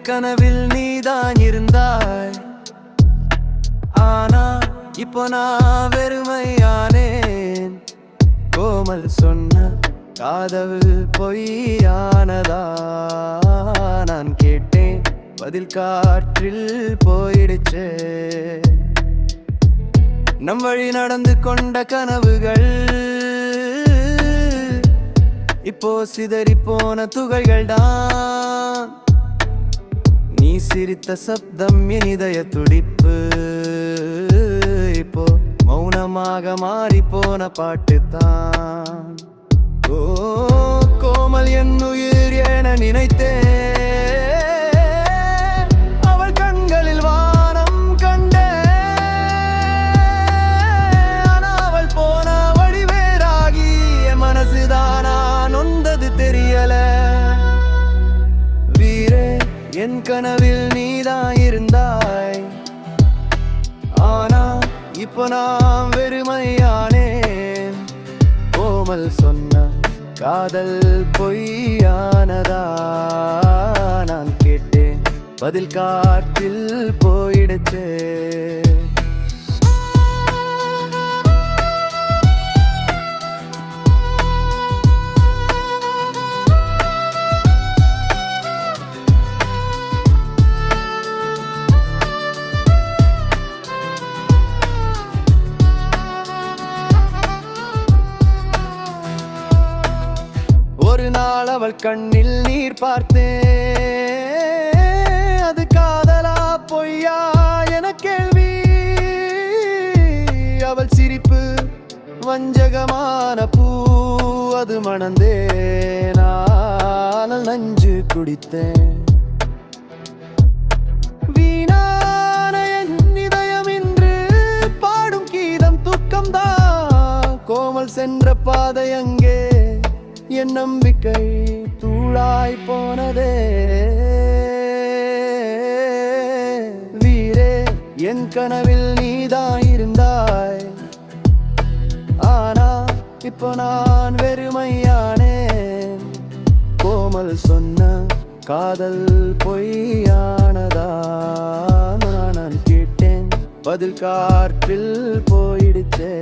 கனவில் நீதான் இருந்தாய். ஆனா இப்போ நான் வெறுமையானேன். கோமல் சொன்ன காதல் பொய்யானதா? நான் கேட்டேன், பதில் காற்றில் போயிடுச்சே. நம் வழி நடந்து கொண்ட கனவுகள் இப்போ சிதறி போன துகள்கள் தான். நீ சிரித்த சப்தம் என் இதய துடிப்பு இப்போ மௌனமாக மாறி போன பாட்டு தான். ஓ கோமல் என் உயிர் என நினைத்தேன். அவள் கண்களில் வானம் கண்டேன். ஆனா அவள் போன வழி வேறாகி என் மனசுதானா நொந்தது தெரியல. வீரே, என் கனவில் நீதான் இருந்தாய். ஆனா இப்போ நான் வெறுமையானேன். கோமல் சொன்ன காதல் பொய்யானதா? நான் கேட்டேன், பதில் காற்றில் போயிடுச்சே. ஒரு நாள் அவள் கண்ணில் நீர் பார்த்தேன். அது காதலா பொய்யா என கேள்வி. அவள் சிரிப்பு வஞ்சகமான பூ, அது மணந்தேன். நான் நஞ்சு குடித்தேன். வீணான என் இதயம் இன்று பாடும் கீதம் துக்கம்தான். கோமல் சென்ற பாதை அங்கே என் நம்பிக்கை தூளாய் போனதே. வீரே, என் கனவில் நீதான் இருந்தாய். ஆனா இப்போ நான் வெறுமையானேன். கோமல் சொன்ன காதல் பொய்யானதா? நான் கேட்டேன், பதில் காற்றில் போயிடுச்சே.